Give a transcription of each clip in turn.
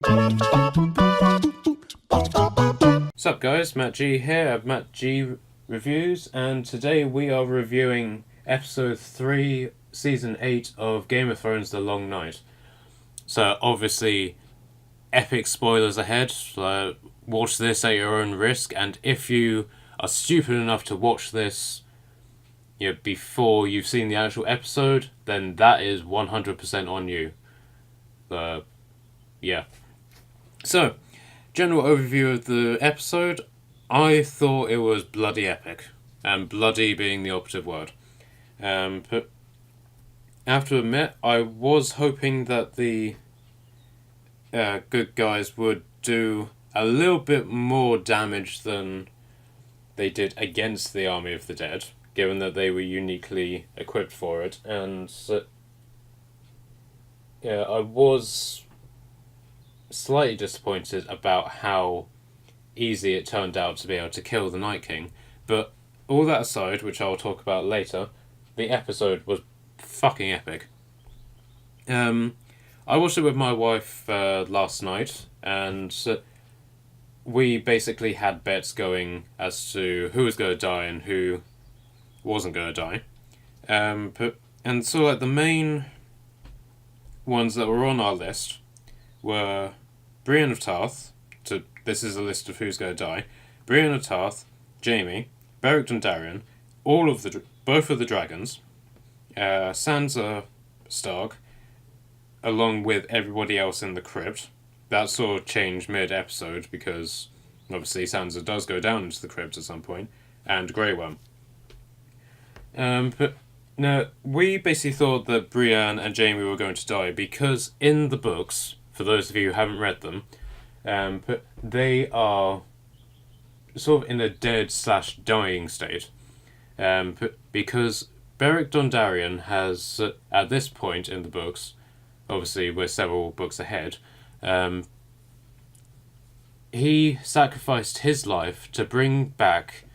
What's up guys, MattG here at MattG Reviews, and today we are reviewing episode 3, season 8 of Game of Thrones The Long Night. So obviously, epic spoilers ahead, so watch this at your own risk, and if you are stupid enough to watch this before you've seen the actual episode, then that is 100% on you. So, general overview of the episode. I thought it was bloody epic, and bloody being the operative word. But I have to admit, I was hoping that the good guys would do a little bit more damage than they did against the Army of the Dead, given that they were uniquely equipped for it. And I was slightly disappointed about how easy it turned out to be able to kill the Night King. But all that aside, which I'll talk about later, the episode was fucking epic. I watched it with my wife last night, and we basically had bets going as to who was going to die and who wasn't going to die. And so like the main ones that were on our list were Brienne of Tarth. This is a list of who's going to die. Brienne of Tarth, Jaime, Beric Dondarrion, both of the dragons, Sansa Stark, along with everybody else in the crypt. That sort of changed mid-episode because obviously Sansa does go down into the crypt at some point, and Grey Worm. But now we basically thought that Brienne and Jaime were going to die because in the books, for those of you who haven't read them, but they are sort of in a dead/dying state. Because Beric Dondarrion has, at this point in the books, obviously we're several books ahead, he sacrificed his life to bring back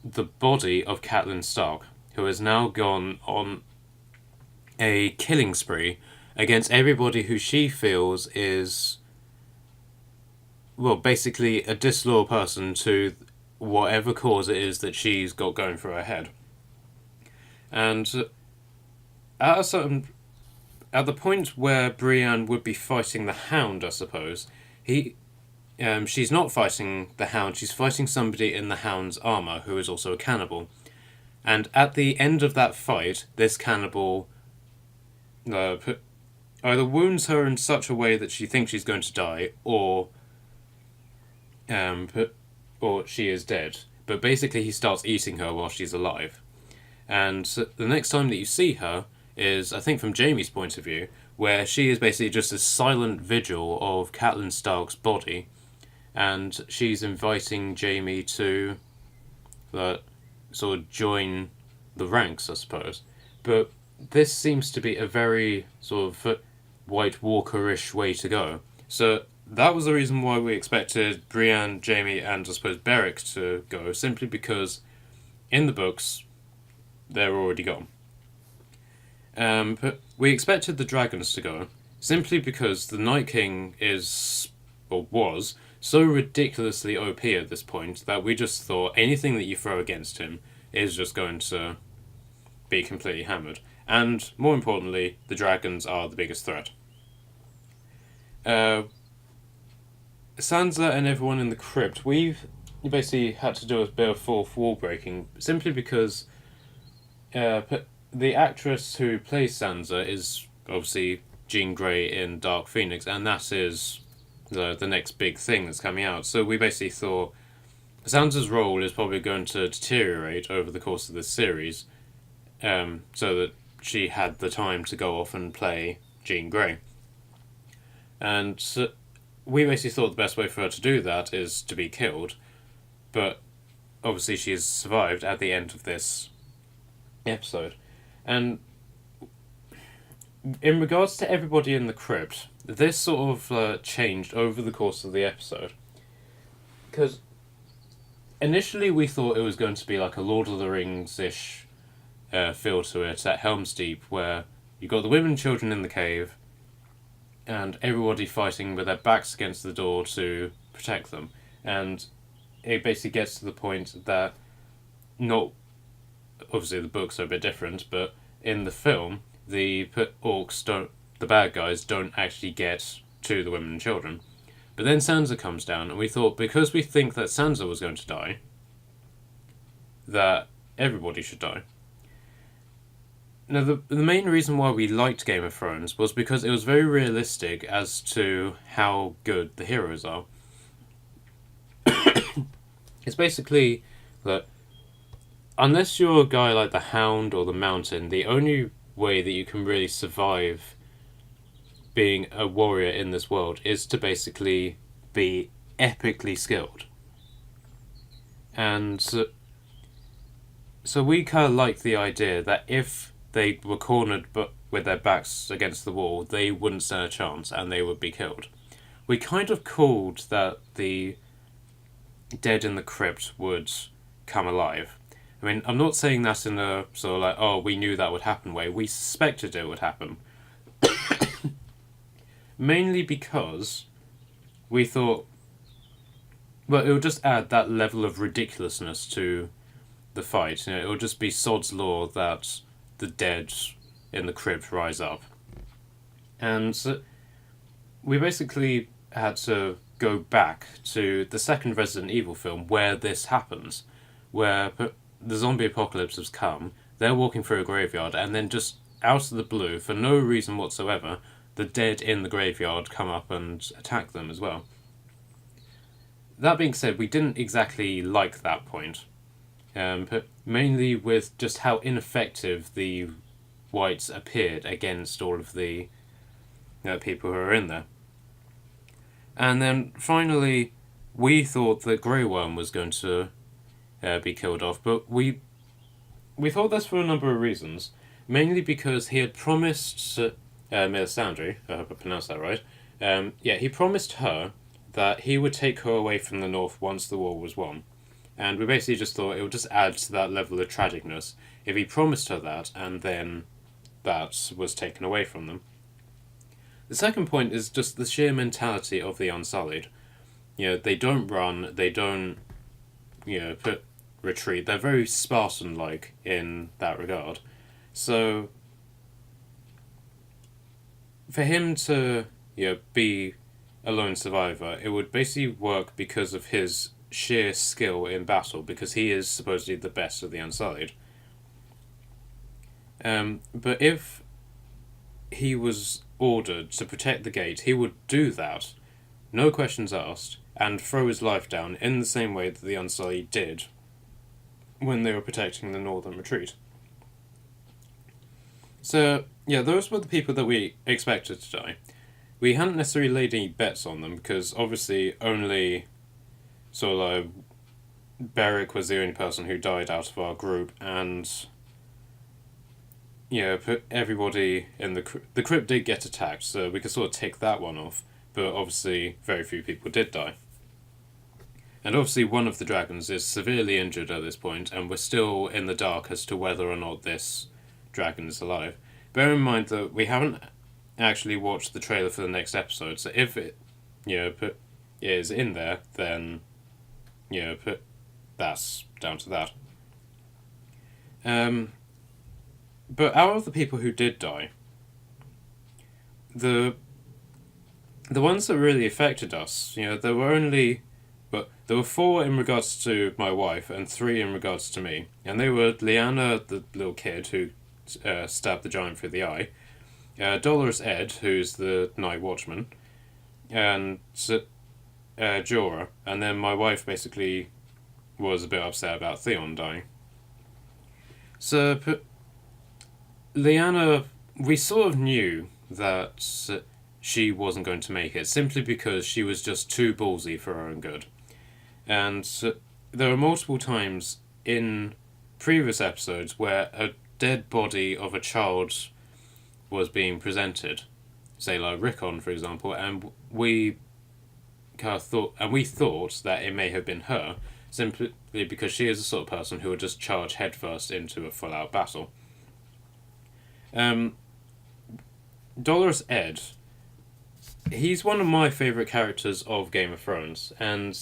the body of Catelyn Stark, who has now gone on a killing spree against everybody who she feels is, well, basically a disloyal person to whatever cause it is that she's got going for her head. And at the point where Brienne would be fighting the Hound, I suppose, she's not fighting the Hound, she's fighting somebody in the Hound's armour who is also a cannibal. And at the end of that fight, this cannibal either wounds her in such a way that she thinks she's going to die, or she is dead. But basically he starts eating her while she's alive. And the next time that you see her is, I think from Jaime's point of view, where she is basically just a silent vigil of Catelyn Stark's body, and she's inviting Jaime to sort of join the ranks, I suppose. But this seems to be a very sort of White Walker-ish way to go. So that was the reason why we expected Brienne, Jaime, and I suppose Beric to go, simply because in the books they're already gone. But we expected the dragons to go, simply because the Night King is, or was, so ridiculously OP at this point that we just thought anything that you throw against him is just going to be completely hammered. And more importantly, the dragons are the biggest threat. Sansa and everyone in the crypt, we've basically had to do a bit of fourth wall breaking, simply because the actress who plays Sansa is obviously Jean Grey in Dark Phoenix, and that is the next big thing that's coming out. So we basically thought Sansa's role is probably going to deteriorate over the course of this series, so that she had the time to go off and play Jean Grey. And so we basically thought the best way for her to do that is to be killed, but obviously she has survived at the end of this episode. And in regards to everybody in the crypt, this sort of changed over the course of the episode. Because initially we thought it was going to be like a Lord of the Rings-ish feel to it at Helm's Deep, where you got the women and children in the cave, and everybody fighting with their backs against the door to protect them. And it basically gets to the point that, not obviously the books are a bit different, but in the film, the orcs don't, the bad guys don't actually get to the women and children. But then Sansa comes down, and we thought, because we think that Sansa was going to die, that everybody should die. Now, the main reason why we liked Game of Thrones was because it was very realistic as to how good the heroes are. It's basically that unless you're a guy like the Hound or the Mountain, the only way that you can really survive being a warrior in this world is to basically be epically skilled. And so we kind of like the idea that if they were cornered but with their backs against the wall, they wouldn't stand a chance and they would be killed. We kind of called that the dead in the crypt would come alive. I mean, I'm not saying that in a sort of like, oh, we knew that would happen way. We suspected it would happen. Mainly because we thought, well, it would just add that level of ridiculousness to the fight. You know, it would just be sod's law that the dead in the crypt rise up. And we basically had to go back to the second Resident Evil film where this happens, where the zombie apocalypse has come, they're walking through a graveyard, and then just out of the blue, for no reason whatsoever, the dead in the graveyard come up and attack them as well. That being said, we didn't exactly like that point, but mainly with just how ineffective the whites appeared against all of the people who are in there. And then finally, we thought that Grey Worm was going to be killed off, but we thought this for a number of reasons. Mainly because he had promised Melisandre, I hope I pronounced that right. He promised her that he would take her away from the north once the war was won. And we basically just thought it would just add to that level of tragicness if he promised her that and then that was taken away from them. The second point is just the sheer mentality of the Unsullied. You know, they don't run, they don't, retreat. They're very Spartan-like in that regard. So, for him to, be a lone survivor, it would basically work because of his sheer skill in battle, because he is supposedly the best of the Unsullied. But if he was ordered to protect the gate, he would do that, no questions asked, and throw his life down in the same way that the Unsullied did when they were protecting the northern retreat. So, those were the people that we expected to die. We hadn't necessarily laid any bets on them, because obviously only Beric was the only person who died out of our group, and everybody in the crypt did get attacked, so we could sort of tick that one off, but obviously very few people did die. And obviously one of the dragons is severely injured at this point, and we're still in the dark as to whether or not this dragon is alive. Bear in mind that we haven't actually watched the trailer for the next episode, so if it is in there, then that's down to that. But out of the people who did die, the ones that really affected us, there were 4 in regards to my wife and 3 in regards to me, and they were Lyanna, the little kid who stabbed the giant through the eye, Dolorous Ed, who's the night watchman, and Jorah, and then my wife basically was a bit upset about Theon dying. So, Lyanna, we sort of knew that she wasn't going to make it, simply because she was just too ballsy for her own good. And there are multiple times in previous episodes where a dead body of a child was being presented, say like Rickon, for example, and we thought that it may have been her, simply because she is the sort of person who would just charge headfirst into a full-out battle. Dolorous Ed, he's one of my favourite characters of Game of Thrones, and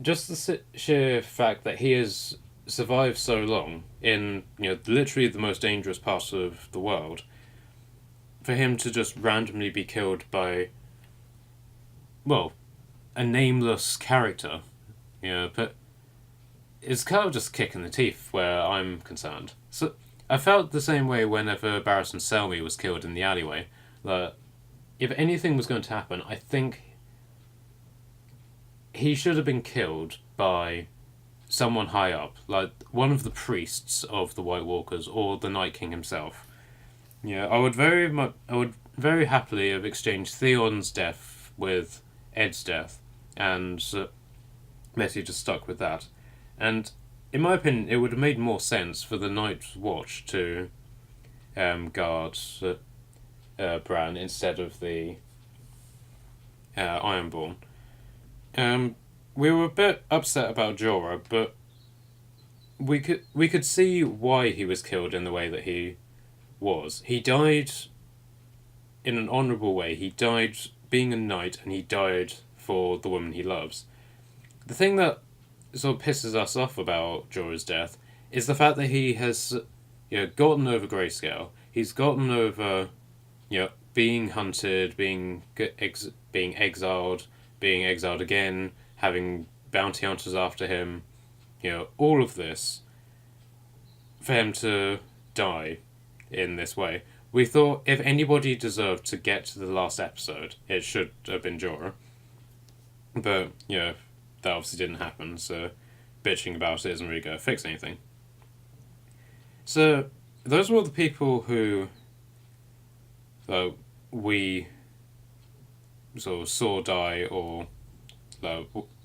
just the sheer fact that he has survived so long in literally the most dangerous part of the world, for him to just randomly be killed by, well, a nameless character, but it's kind of just a kick in the teeth where I'm concerned. So I felt the same way whenever Barristan Selmy was killed in the alleyway. That if anything was going to happen, I think he should have been killed by someone high up, like one of the priests of the White Walkers or the Night King himself. I would very happily have exchanged Theon's death with Ed's death, and basically just stuck with that. And in my opinion, it would have made more sense for the Night's Watch to guard Bran instead of the Ironborn. We were a bit upset about Jorah, but we could see why he was killed in the way that he was. He died in an honourable way. He died being a knight, and he died for the woman he loves. The thing that sort of pisses us off about Jorah's death is the fact that he has gotten over grayscale. He's gotten over being hunted, being exiled, being exiled again, having bounty hunters after him, all of this, for him to die in this way. We thought if anybody deserved to get to the last episode, it should have been Jorah. But, that obviously didn't happen, so bitching about it isn't really going to fix anything. So, those were all the people who we sort of saw die or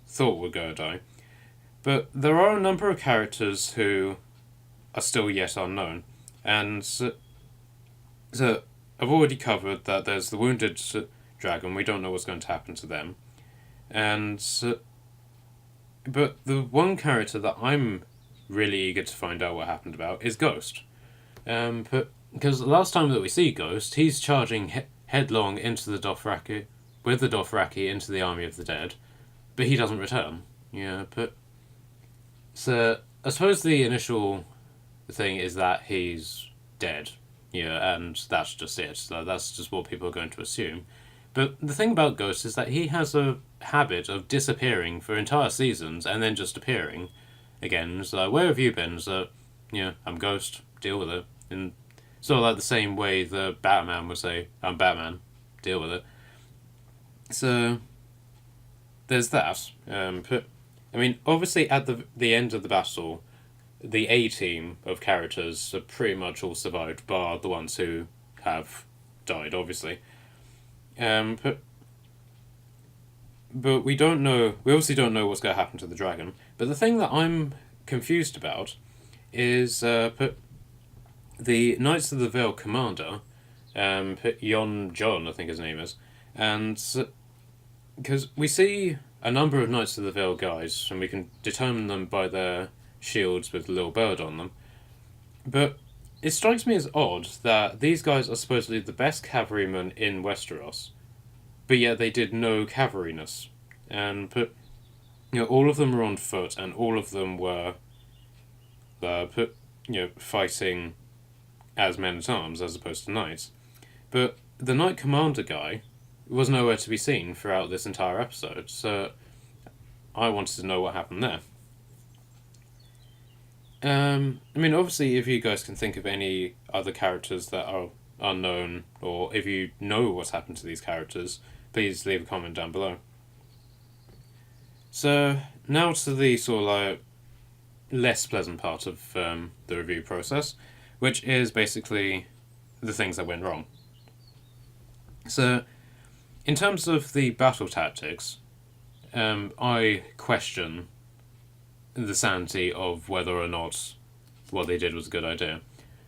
thought would go die. But there are a number of characters who are still yet unknown. And so I've already covered that there's the wounded dragon. We don't know what's going to happen to them. And but the one character that I'm really eager to find out what happened about is Ghost. Because the last time that we see Ghost, he's charging headlong into the Dothraki, with the Dothraki into the army of the dead, but he doesn't return. So I suppose the initial thing is that he's dead, and that's just it. So that's just what people are going to assume. But the thing about Ghost is that he has a habit of disappearing for entire seasons and then just appearing again. So where have you been? So, I'm Ghost, deal with it. And sort of like the same way the Batman would say, I'm Batman, deal with it. So there's that. But I mean, obviously at the end of the battle, the A team of characters are pretty much all survived, bar the ones who have died, obviously. But we don't know. We obviously don't know what's going to happen to the dragon. But the thing that I'm confused about is the Knights of the Vale commander, Yon John, I think his name is, and because we see a number of Knights of the Vale guys, and we can determine them by their shields with a little bird on them. But it strikes me as odd that these guys are supposedly the best cavalrymen in Westeros, but yet they did no cavalryness. And all of them were on foot, and all of them were fighting as men-at-arms as opposed to knights. But the Knight Commander guy was nowhere to be seen throughout this entire episode, so I wanted to know what happened there. I mean, obviously, if you guys can think of any other characters that are unknown, or if you know what's happened to these characters, please leave a comment down below. So, now to the sort of like less pleasant part of the review process, which is basically the things that went wrong. So, in terms of the battle tactics, I question the sanity of whether or not what they did was a good idea.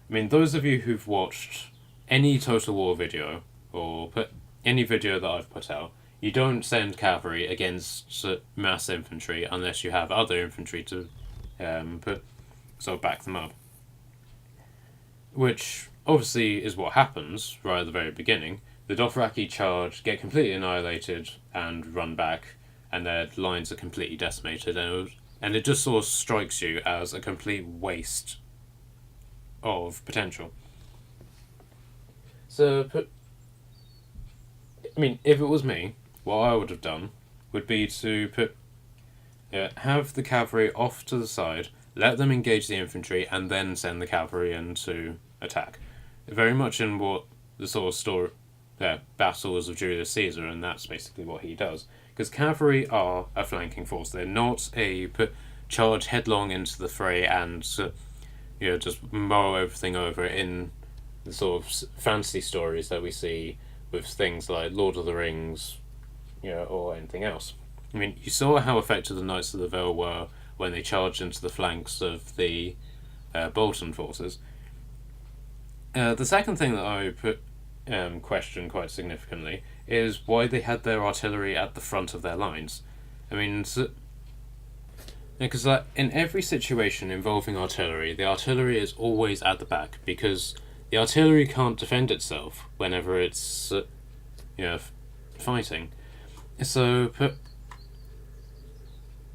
I mean, those of you who've watched any Total War video, or any video that I've put out, you don't send cavalry against mass infantry unless you have other infantry to back them up. Which obviously is what happens right at the very beginning, the Dothraki charge, get completely annihilated, and run back, and their lines are completely decimated, and it just sort of strikes you as a complete waste of potential. So, if it was me, what I would have done would be to have the cavalry off to the side, let them engage the infantry, and then send the cavalry in to attack. Very much in what the sort of story, battles of Julius Caesar, and that's basically what he does. Because cavalry are a flanking force; they're not a charge headlong into the fray and just mow everything over in the sort of fantasy stories that we see with things like Lord of the Rings, or anything else. You saw how effective the Knights of the Vale were when they charged into the flanks of the Bolton forces. The second thing that I question quite significantly is why they had their artillery at the front of their lines. Because in every situation involving artillery, the artillery is always at the back, because the artillery can't defend itself whenever it's fighting. So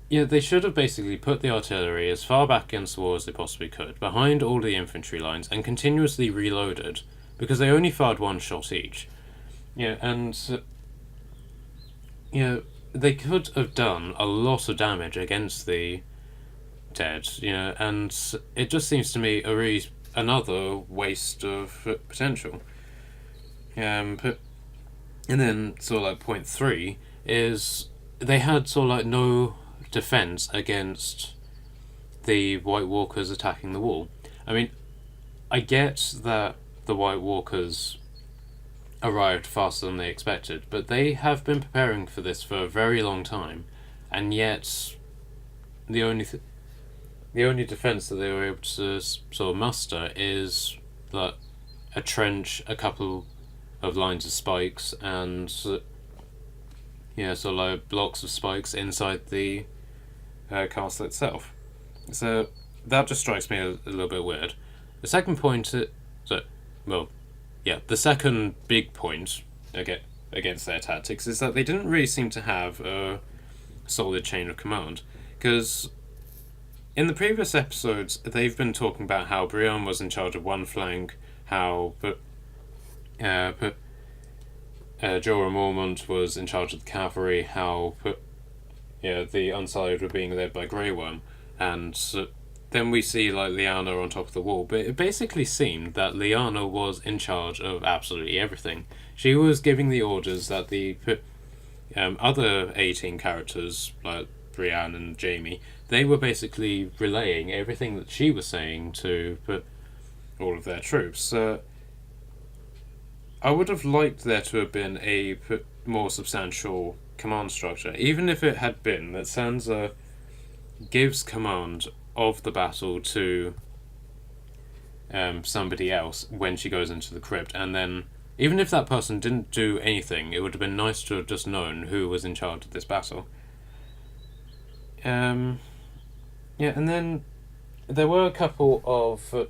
they should have basically put the artillery as far back against the wall as they possibly could, behind all the infantry lines, and continuously reloaded, because they only fired one shot each. They could have done a lot of damage against the dead, and it just seems to me another waste of potential. And then point 3 is they had no defense against the White Walkers attacking the wall. I get that the White Walkers arrived faster than they expected, but they have been preparing for this for a very long time, and yet the only defense that they were able to sort of muster is a trench, a couple of lines of spikes, and blocks of spikes inside the castle itself. So that just strikes me a little bit weird. The second point, the second big point against their tactics is that they didn't really seem to have a solid chain of command. Because in the previous episodes, they've been talking about how Brienne was in charge of one flank, how Jorah Mormont was in charge of the cavalry, how the Unsullied were being led by Grey Worm, and then we see Lyanna on top of the wall. But it basically seemed that Lyanna was in charge of absolutely everything. She was giving the orders that the other 18 characters, like Brienne and Jaime, they were basically relaying everything that she was saying to all of their troops. I would have liked there to have been a more substantial command structure, even if it had been that Sansa gives command of the battle to somebody else when she goes into the crypt, and then even if that person didn't do anything, it would have been nice to have just known who was in charge of this battle. And then there were a couple of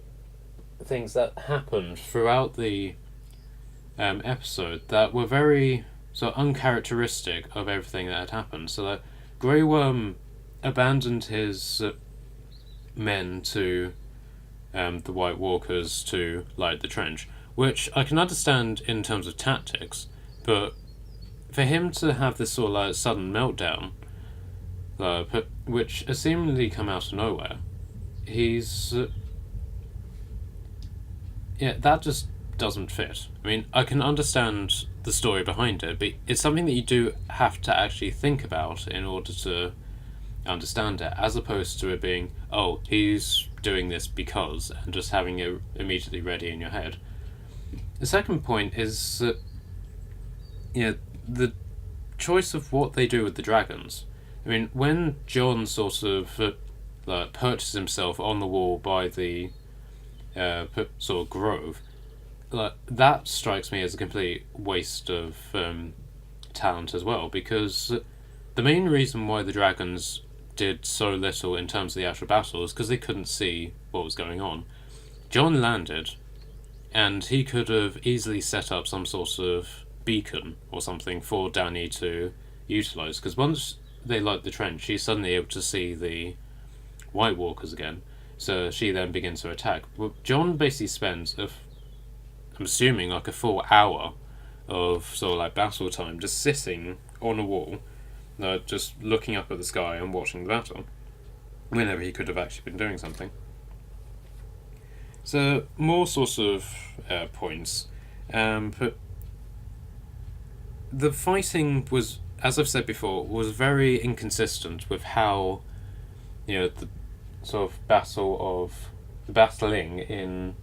things that happened throughout the episode that were very uncharacteristic of everything that had happened. So that Grey Worm abandoned his men to the White Walkers to light the trench, which I can understand in terms of tactics, but for him to have this sudden meltdown, which has seemingly come out of nowhere, that just doesn't fit. I can understand the story behind it, but it's something that you do have to actually think about in order to understand it, as opposed to it being, oh, he's doing this because, and just having it immediately ready in your head. The second point is that the choice of what they do with the dragons. When Jon perches himself on the wall by the grove, that strikes me as a complete waste of talent as well, because the main reason why the dragons did so little in terms of the actual battle is because they couldn't see what was going on. Jon landed, and he could have easily set up some sort of beacon or something for Dany to utilise. Because once they light the trench, she's suddenly able to see the White Walkers again. So she then begins to attack. Well, Jon basically spends, I'm assuming, like a full hour of sort of like battle time just sitting on a wall, just looking up at the sky and watching the battle, whenever he could have actually been doing something. So, more sorts of points. But the fighting was, as I've said before, was very inconsistent with how, the sort of battling in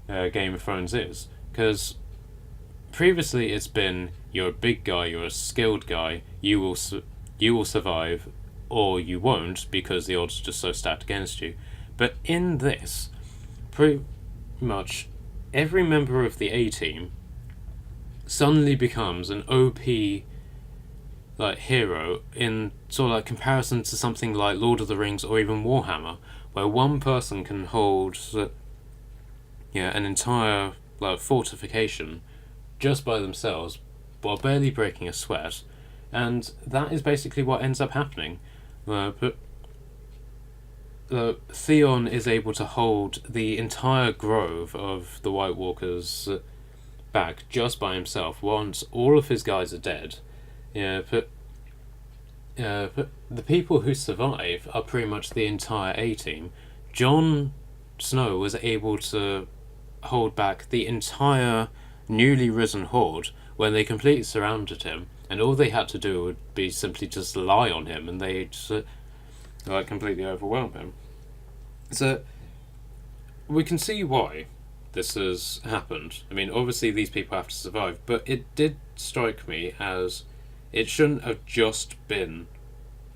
Game of Thrones is. Because previously it's been, you're a big guy, you're a skilled guy, you will survive, or you won't because the odds are just so stacked against you. But in this, pretty much every member of the A-team suddenly becomes an OP like hero in sort of like comparison to something like Lord of the Rings or even Warhammer, where one person can hold an entire like fortification just by themselves while barely breaking a sweat, and that is basically what ends up happening. But Theon is able to hold the entire grove of the White Walkers back just by himself once all of his guys are dead. But the people who survive are pretty much the entire A-team. Jon Snow was able to hold back the entire newly risen horde when they completely surrounded him, and all they had to do would be simply just lie on him and they just completely overwhelm him. So we can see why this has happened. I mean, obviously these people have to survive, but it did strike me as it shouldn't have just been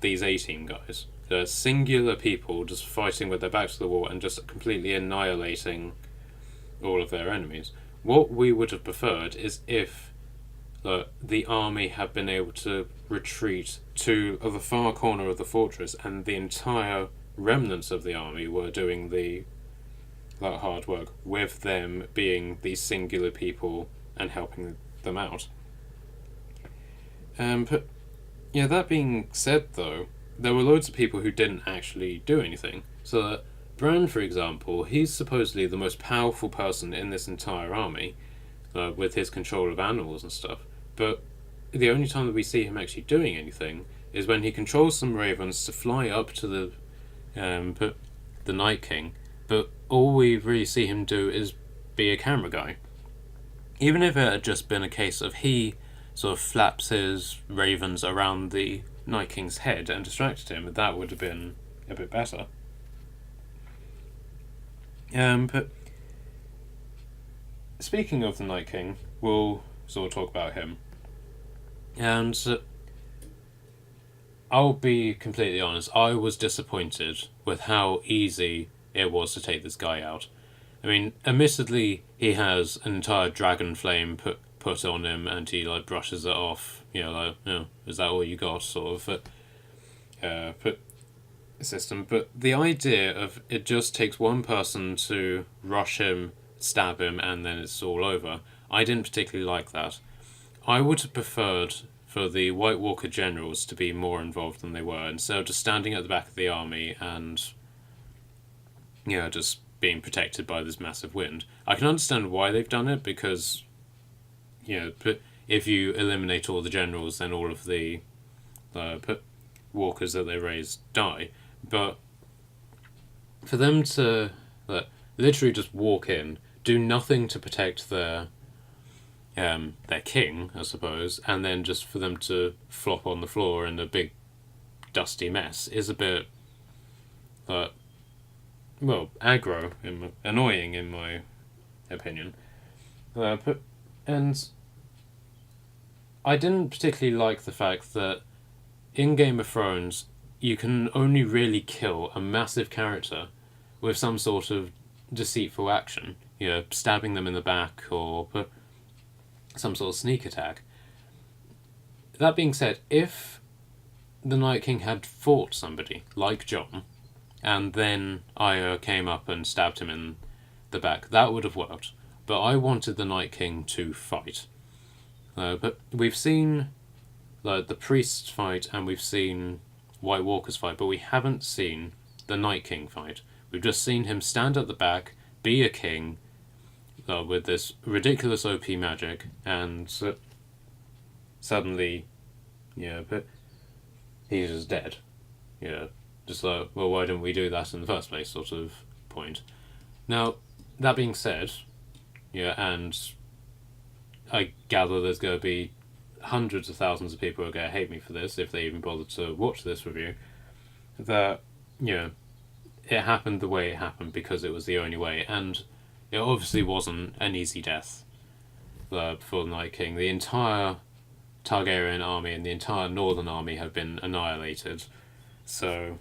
these A-team guys. They're singular people just fighting with their backs to the wall and just completely annihilating all of their enemies. What we would have preferred is if the army had been able to retreat to the far corner of the fortress and the entire remnants of the army were doing the hard work, with them being these singular people and helping them out. But that being said, though, there were loads of people who didn't actually do anything. So Bran, for example, he's supposedly the most powerful person in this entire army, with his control of animals and stuff. But the only time that we see him actually doing anything is when he controls some ravens to fly up to the Night King. But all we really see him do is be a camera guy. Even if it had just been a case of he sort of flaps his ravens around the Night King's head and distracted him, that would have been a bit better. But speaking of the Night King, we'll sort of talk about him. And I'll be completely honest, I was disappointed with how easy it was to take this guy out. I mean, admittedly, he has an entire dragon flame put on him, and he brushes it off. Is that all you got? Sort of put system. But the idea of it just takes one person to rush him, stab him, and then it's all over. I didn't particularly like that. I would have preferred for the White Walker generals to be more involved than they were, instead of just standing at the back of the army and just being protected by this massive wind. I can understand why they've done it, because if you eliminate all the generals, then all of the walkers that they raise die. But for them to literally just walk in, do nothing to protect their king, I suppose, and then just for them to flop on the floor in a big dusty mess is a bit aggro, annoying in my opinion. And I didn't particularly like the fact that in Game of Thrones you can only really kill a massive character with some sort of deceitful action, stabbing them in the back or some sort of sneak attack. That being said, if the Night King had fought somebody like Jon, and then Arya came up and stabbed him in the back, that would have worked. But I wanted the Night King to fight. But we've seen like the priests fight, and we've seen White Walkers fight, but we haven't seen the Night King fight. We've just seen him stand at the back, be a king, with this ridiculous OP magic, and suddenly, but he's just dead. Just like, well, why didn't we do that in the first place, sort of point. Now, that being said, and I gather there's going to be hundreds of thousands of people who are going to hate me for this, if they even bother to watch this review, that, it happened the way it happened because it was the only way, and it obviously wasn't an easy death for the Night King. The entire Targaryen army and the entire Northern army have been annihilated, so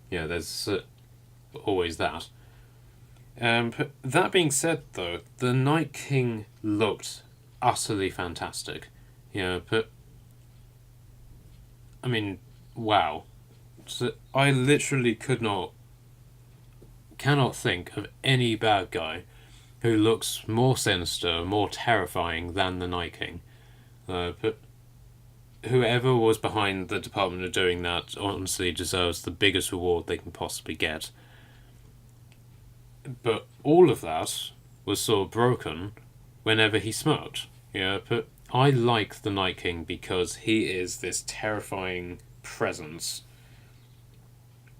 there's always that. But that being said, though, the Night King looked utterly fantastic. But I mean, wow. So I literally cannot think of any bad guy who looks more sinister, more terrifying than the Night King. But whoever was behind the department of doing that honestly deserves the biggest reward they can possibly get. But all of that was sort of broken whenever he smirked. But I like the Night King because he is this terrifying presence.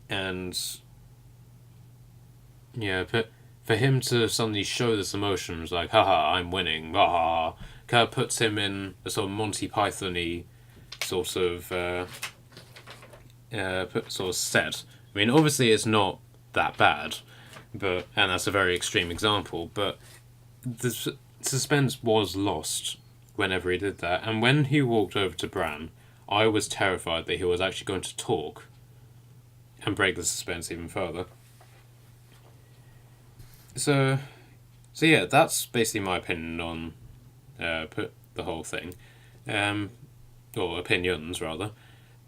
And but for him to suddenly show this emotions like, haha, I'm winning, haha, kind of puts him in a sort of Monty Python-y sort of set. I mean, obviously it's not that bad, and that's a very extreme example, but the suspense was lost whenever he did that. And when he walked over to Bran, I was terrified that he was actually going to talk and break the suspense even further. So yeah, that's basically my opinion on the whole thing. Or opinions, rather.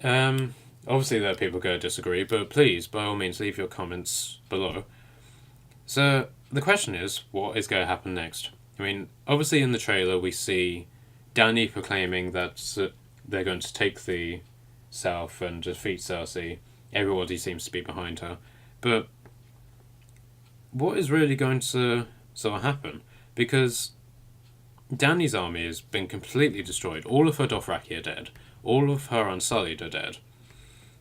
Obviously there are people going to disagree, but please, by all means, leave your comments below. So, the question is, what is going to happen next? I mean, obviously in the trailer we see Dany proclaiming that they're going to take the South and defeat Cersei. Everybody seems to be behind her. But what is really going to sort of happen? Because Dany's army has been completely destroyed. All of her Dothraki are dead. All of her Unsullied are dead.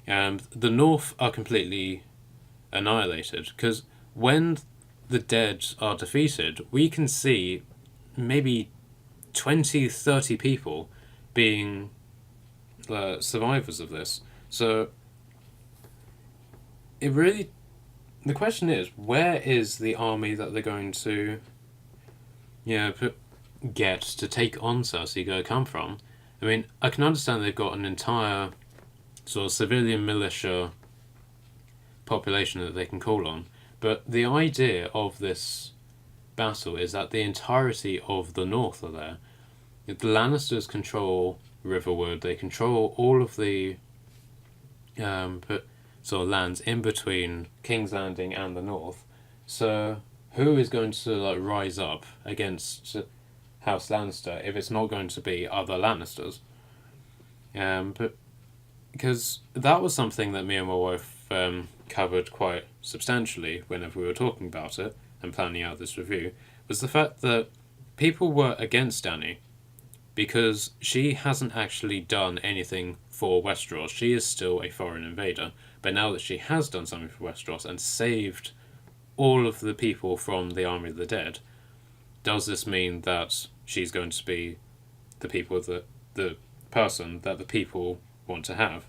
And the North are completely annihilated. Because when the dead are defeated, we can see maybe 20, 30 people being survivors of this. So the question is, where is the army that they're going to get to take on Cersei going to come from? I mean, I can understand they've got an entire sort of civilian militia population that they can call on, but the idea of this battle is that the entirety of the North are there. The Lannisters control Riverwood, they control all of the sort of lands in between King's Landing and the North. So who is going to rise up against House Lannister if it's not going to be other Lannisters? But because that was something that me and my wife covered quite substantially whenever we were talking about it and planning out this review, was the fact that people were against Dany because she hasn't actually done anything for Westeros. She is still a foreign invader, but now that she has done something for Westeros and saved all of the people from the Army of the Dead, does this mean that she's going to be the person that the people want to have?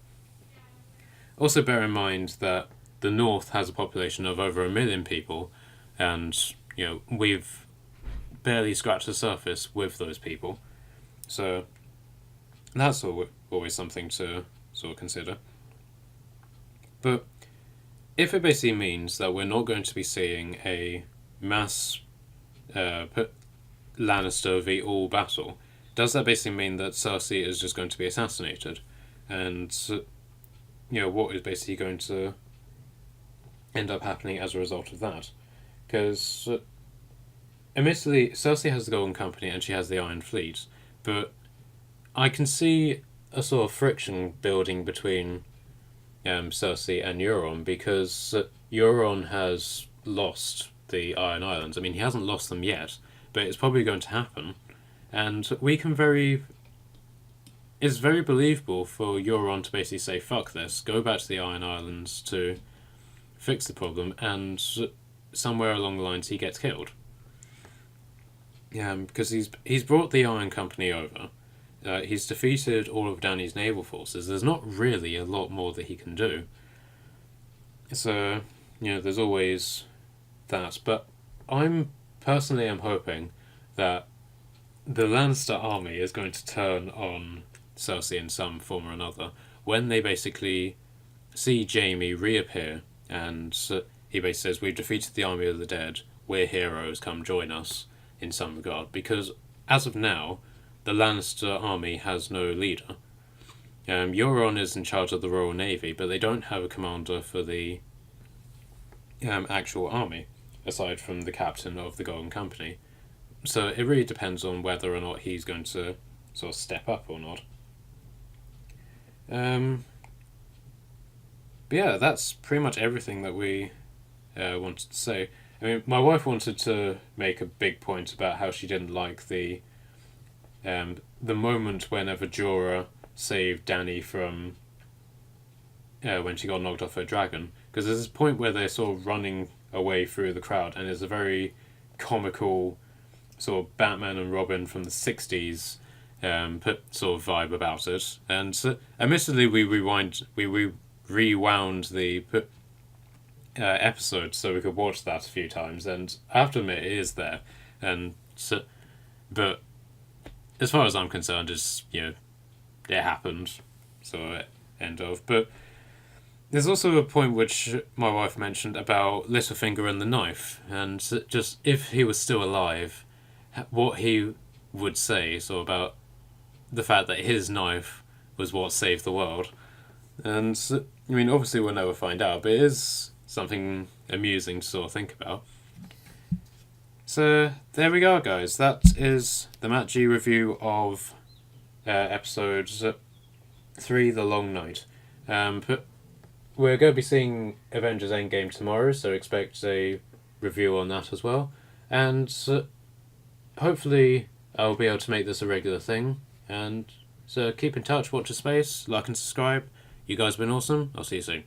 Also bear in mind that the North has a population of over 1 million people, and we've barely scratched the surface with those people. So that's always something to sort of consider. But if it basically means that we're not going to be seeing a mass Lannister v all battle, does that basically mean that Cersei is just going to be assassinated? And what is basically going to end up happening as a result of that? Because admittedly, Cersei has the Golden Company and she has the Iron Fleet, but I can see a sort of friction building between Cersei and Euron, because Euron has lost the Iron Islands. I mean, he hasn't lost them yet, but it's probably going to happen. And it's very believable for Euron to basically say, fuck this, go back to the Iron Islands to fix the problem, and somewhere along the lines he gets killed. Because he's brought the Iron Company over. He's defeated all of Dany's naval forces. There's not really a lot more that he can do. So, there's always that. But I'm hoping that the Lannister army is going to turn on Cersei in some form or another when they basically see Jaime reappear, and he basically says, we've defeated the army of the dead, we're heroes, come join us, in some regard. Because as of now, the Lannister army has no leader. Euron is in charge of the Royal Navy, but they don't have a commander for the actual army, aside from the captain of the Golden Company. So it really depends on whether or not he's going to sort of step up or not. But yeah, that's pretty much everything that we wanted to say. I mean, my wife wanted to make a big point about how she didn't like the moment whenever Jorah saved Dany from when she got knocked off her dragon, because there's this point where they're sort of running away through the crowd, and there's a very comical sort of Batman and Robin from the 60s sort of vibe about it. And admittedly, we rewound the episode so we could watch that a few times, and I have to admit it is there. And but as far as I'm concerned, it's it happened, so end of. But there's also a point which my wife mentioned about Littlefinger and the knife, and just if he was still alive, what he would say about the fact that his knife was what saved the world. And I mean, obviously we'll never find out, but it is something amusing to sort of think about. So there we go, guys. That is the MattG review of episode 3, The Long Night. But we're going to be seeing Avengers Endgame tomorrow, so expect a review on that as well. And hopefully I'll be able to make this a regular thing. And so keep in touch, watch your space, like and subscribe. You guys have been awesome. I'll see you soon.